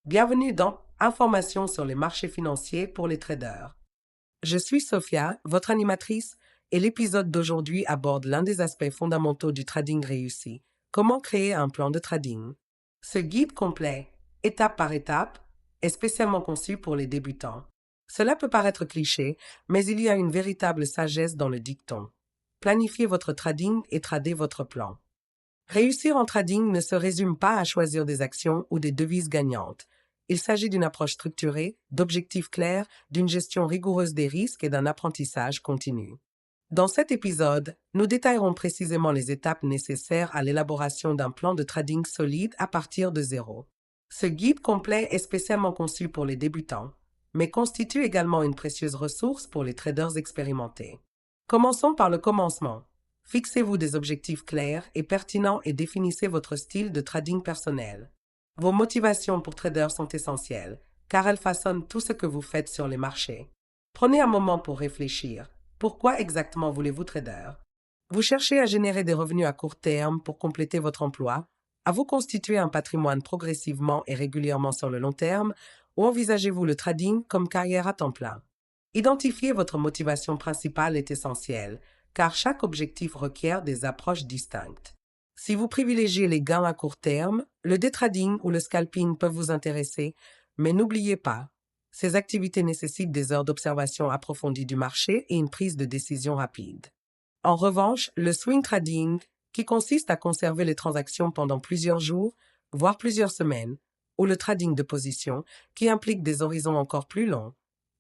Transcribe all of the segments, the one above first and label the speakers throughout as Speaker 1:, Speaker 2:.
Speaker 1: Bienvenue dans Informations sur les marchés financiers pour les traders. Je suis Sophia, votre animatrice, et l'épisode d'aujourd'hui aborde l'un des aspects fondamentaux du trading réussi, comment créer un plan de trading. Ce guide complet, étape par étape, est spécialement conçu pour les débutants. Cela peut paraître cliché, mais il y a une véritable sagesse dans le dicton. Planifiez votre trading et tradez votre plan. Réussir en trading ne se résume pas à choisir des actions ou des devises gagnantes. Il s'agit d'une approche structurée, d'objectifs clairs, d'une gestion rigoureuse des risques et d'un apprentissage continu. Dans cet épisode, nous détaillerons précisément les étapes nécessaires à l'élaboration d'un plan de trading solide à partir de zéro. Ce guide complet est spécialement conçu pour les débutants, mais constitue également une précieuse ressource pour les traders expérimentés. Commençons par le commencement. Fixez-vous des objectifs clairs et pertinents et définissez votre style de trading personnel. Vos motivations pour traders sont essentielles, car elles façonnent tout ce que vous faites sur les marchés. Prenez un moment pour réfléchir. Pourquoi exactement voulez-vous trader? Vous cherchez à générer des revenus à court terme pour compléter votre emploi, à vous constituer un patrimoine progressivement et régulièrement sur le long terme, ou envisagez-vous le trading comme carrière à temps plein? Identifier votre motivation principale est essentiel, car chaque objectif requiert des approches distinctes. Si vous privilégiez les gains à court terme, le day trading ou le scalping peuvent vous intéresser, mais n'oubliez pas, ces activités nécessitent des heures d'observation approfondie du marché et une prise de décision rapide. En revanche, le swing trading, qui consiste à conserver les transactions pendant plusieurs jours, voire plusieurs semaines, ou le trading de position, qui implique des horizons encore plus longs,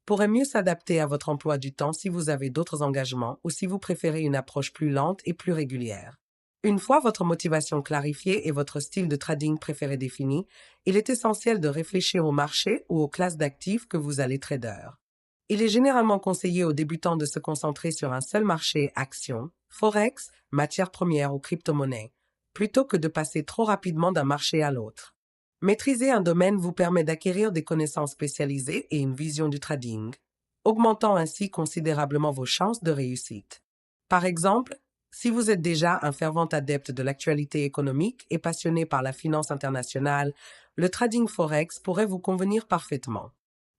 Speaker 1: pourrait mieux s'adapter à votre emploi du temps si vous avez d'autres engagements ou si vous préférez une approche plus lente et plus régulière. Une fois votre motivation clarifiée et votre style de trading préféré défini, il est essentiel de réfléchir au marché ou aux classes d'actifs que vous allez trader. Il est généralement conseillé aux débutants de se concentrer sur un seul marché actions, forex, matières premières ou crypto-monnaies, plutôt que de passer trop rapidement d'un marché à l'autre. Maîtriser un domaine vous permet d'acquérir des connaissances spécialisées et une vision du trading, augmentant ainsi considérablement vos chances de réussite. Par exemple, si vous êtes déjà un fervent adepte de l'actualité économique et passionné par la finance internationale, le trading forex pourrait vous convenir parfaitement.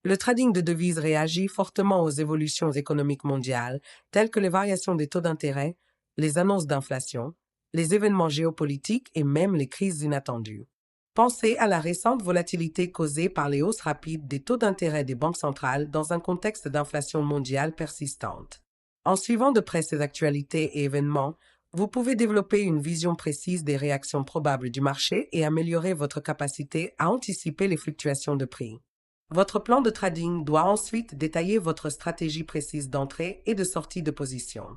Speaker 1: Le trading de devises réagit fortement aux évolutions économiques mondiales, telles que les variations des taux d'intérêt, les annonces d'inflation, les événements géopolitiques et même les crises inattendues. Pensez à la récente volatilité causée par les hausses rapides des taux d'intérêt des banques centrales dans un contexte d'inflation mondiale persistante. En suivant de près ces actualités et événements, vous pouvez développer une vision précise des réactions probables du marché et améliorer votre capacité à anticiper les fluctuations de prix. Votre plan de trading doit ensuite détailler votre stratégie précise d'entrée et de sortie de position.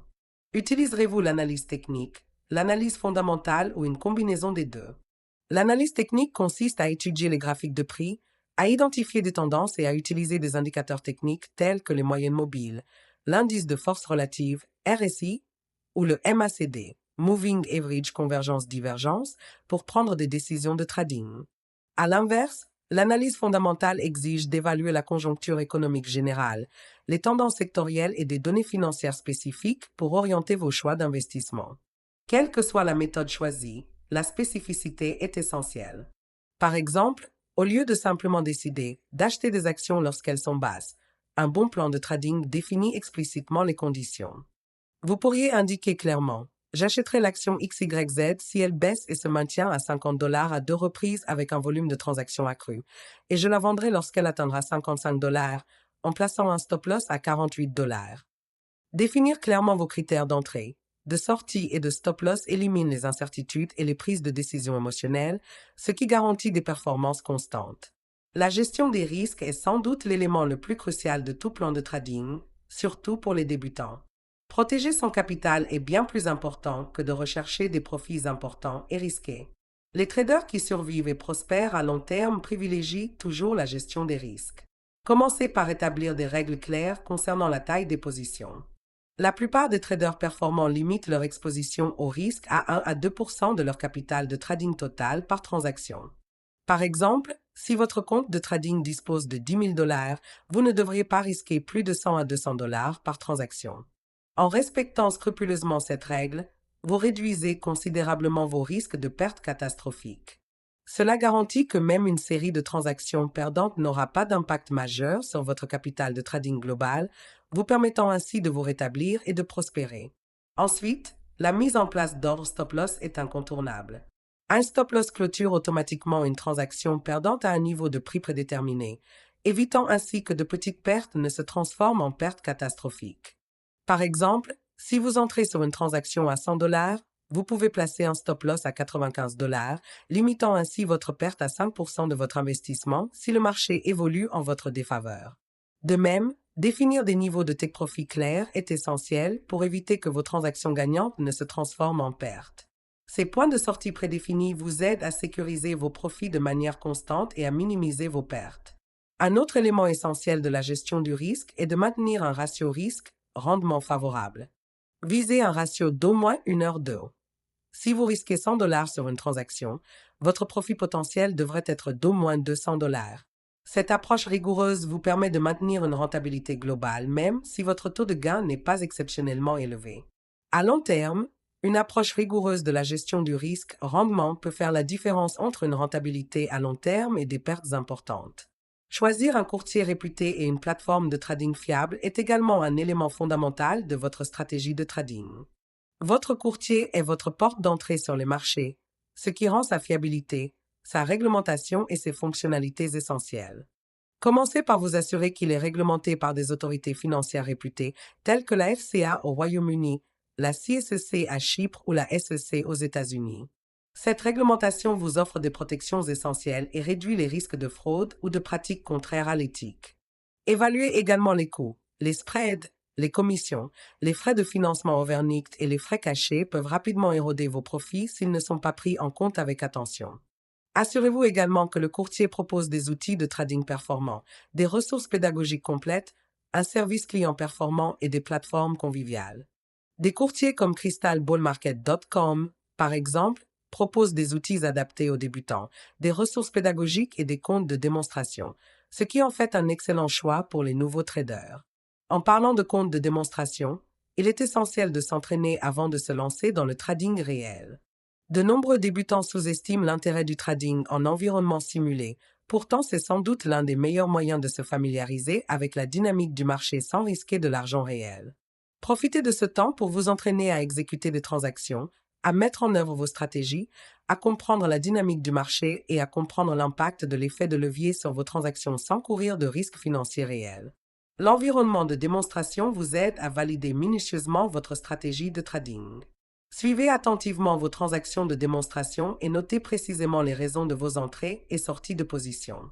Speaker 1: Utiliserez-vous l'analyse technique, l'analyse fondamentale ou une combinaison des deux? L'analyse technique consiste à étudier les graphiques de prix, à identifier des tendances et à utiliser des indicateurs techniques tels que les moyennes mobiles, l'indice de force relative, RSI, ou le MACD, Moving Average Convergence-Divergence, pour prendre des décisions de trading. À l'inverse, l'analyse fondamentale exige d'évaluer la conjoncture économique générale, les tendances sectorielles et des données financières spécifiques pour orienter vos choix d'investissement. Quelle que soit la méthode choisie, la spécificité est essentielle. Par exemple, au lieu de simplement décider d'acheter des actions lorsqu'elles sont basses, un bon plan de trading définit explicitement les conditions. Vous pourriez indiquer clairement: j'achèterai l'action XYZ si elle baisse et se maintient à $50 à deux reprises avec un volume de transactions accru, et je la vendrai lorsqu'elle atteindra $55 en plaçant un stop-loss à $48. Définir clairement vos critères d'entrée, de sortie et de stop-loss élimine les incertitudes et les prises de décision émotionnelles, ce qui garantit des performances constantes. La gestion des risques est sans doute l'élément le plus crucial de tout plan de trading, surtout pour les débutants. Protéger son capital est bien plus important que de rechercher des profits importants et risqués. Les traders qui survivent et prospèrent à long terme privilégient toujours la gestion des risques. Commencez par établir des règles claires concernant la taille des positions. La plupart des traders performants limitent leur exposition au risque à 1 à 2% de leur capital de trading total par transaction. Par exemple, si votre compte de trading dispose de $10 000, vous ne devriez pas risquer plus de 100 à $200 par transaction. En respectant scrupuleusement cette règle, vous réduisez considérablement vos risques de pertes catastrophiques. Cela garantit que même une série de transactions perdantes n'aura pas d'impact majeur sur votre capital de trading global, vous permettant ainsi de vous rétablir et de prospérer. Ensuite, la mise en place d'ordres stop-loss est incontournable. Un stop-loss clôture automatiquement une transaction perdante à un niveau de prix prédéterminé, évitant ainsi que de petites pertes ne se transforment en pertes catastrophiques. Par exemple, si vous entrez sur une transaction à $100, vous pouvez placer un stop-loss à $95, limitant ainsi votre perte à 5% de votre investissement si le marché évolue en votre défaveur. De même, définir des niveaux de take profit clairs est essentiel pour éviter que vos transactions gagnantes ne se transforment en pertes. Ces points de sortie prédéfinis vous aident à sécuriser vos profits de manière constante et à minimiser vos pertes. Un autre élément essentiel de la gestion du risque est de maintenir un ratio risque-rendement favorable. Visez un ratio d'au moins 1 heure d'eau. Si vous risquez $100 sur une transaction, votre profit potentiel devrait être d'au moins $200. Cette approche rigoureuse vous permet de maintenir une rentabilité globale, même si votre taux de gain n'est pas exceptionnellement élevé. À long terme, une approche rigoureuse de la gestion du risque-rendement peut faire la différence entre une rentabilité à long terme et des pertes importantes. Choisir un courtier réputé et une plateforme de trading fiable est également un élément fondamental de votre stratégie de trading. Votre courtier est votre porte d'entrée sur les marchés, ce qui rend sa fiabilité, sa réglementation et ses fonctionnalités essentielles. Commencez par vous assurer qu'il est réglementé par des autorités financières réputées telles que la FCA au Royaume-Uni, la CSSC à Chypre ou la SEC aux États-Unis. Cette réglementation vous offre des protections essentielles et réduit les risques de fraude ou de pratiques contraires à l'éthique. Évaluez également les coûts, les spreads, les commissions, les frais de financement overnight et les frais cachés peuvent rapidement éroder vos profits s'ils ne sont pas pris en compte avec attention. Assurez-vous également que le courtier propose des outils de trading performants, des ressources pédagogiques complètes, un service client performant et des plateformes conviviales. Des courtiers comme crystalballmarket.com, par exemple, proposent des outils adaptés aux débutants, des ressources pédagogiques et des comptes de démonstration, ce qui en fait un excellent choix pour les nouveaux traders. En parlant de comptes de démonstration, il est essentiel de s'entraîner avant de se lancer dans le trading réel. De nombreux débutants sous-estiment l'intérêt du trading en environnement simulé. Pourtant, c'est sans doute l'un des meilleurs moyens de se familiariser avec la dynamique du marché sans risquer de l'argent réel. Profitez de ce temps pour vous entraîner à exécuter des transactions, à mettre en œuvre vos stratégies, à comprendre la dynamique du marché et à comprendre l'impact de l'effet de levier sur vos transactions sans courir de risques financiers réels. L'environnement de démonstration vous aide à valider minutieusement votre stratégie de trading. Suivez attentivement vos transactions de démonstration et notez précisément les raisons de vos entrées et sorties de position.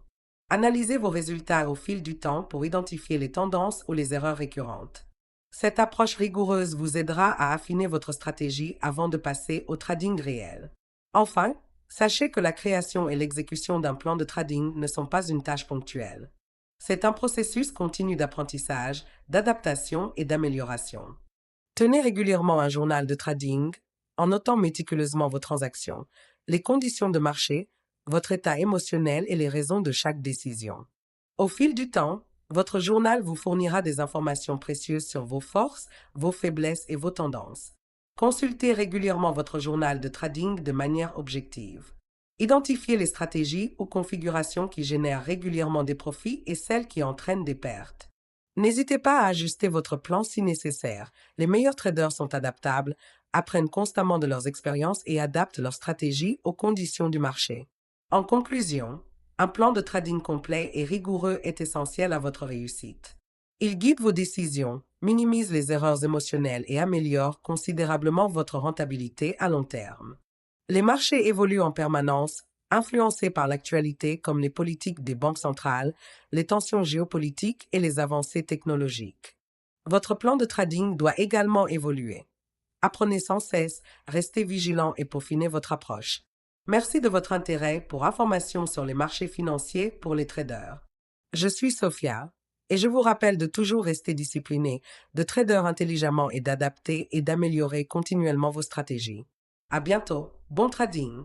Speaker 1: Analysez vos résultats au fil du temps pour identifier les tendances ou les erreurs récurrentes. Cette approche rigoureuse vous aidera à affiner votre stratégie avant de passer au trading réel. Enfin, sachez que la création et l'exécution d'un plan de trading ne sont pas une tâche ponctuelle. C'est un processus continu d'apprentissage, d'adaptation et d'amélioration. Tenez régulièrement un journal de trading en notant méticuleusement vos transactions, les conditions de marché, votre état émotionnel et les raisons de chaque décision. Au fil du temps, votre journal vous fournira des informations précieuses sur vos forces, vos faiblesses et vos tendances. Consultez régulièrement votre journal de trading de manière objective. Identifiez les stratégies ou configurations qui génèrent régulièrement des profits et celles qui entraînent des pertes. N'hésitez pas à ajuster votre plan si nécessaire. Les meilleurs traders sont adaptables, apprennent constamment de leurs expériences et adaptent leur stratégie aux conditions du marché. En conclusion, un plan de trading complet et rigoureux est essentiel à votre réussite. Il guide vos décisions, minimise les erreurs émotionnelles et améliore considérablement votre rentabilité à long terme. Les marchés évoluent en permanence, influencés par l'actualité comme les politiques des banques centrales, les tensions géopolitiques et les avancées technologiques. Votre plan de trading doit également évoluer. Apprenez sans cesse, restez vigilant et peaufinez votre approche. Merci de votre intérêt pour informations sur les marchés financiers pour les traders. Je suis Sophia et je vous rappelle de toujours rester discipliné, de trader intelligemment et d'adapter et d'améliorer continuellement vos stratégies. À bientôt, bon trading!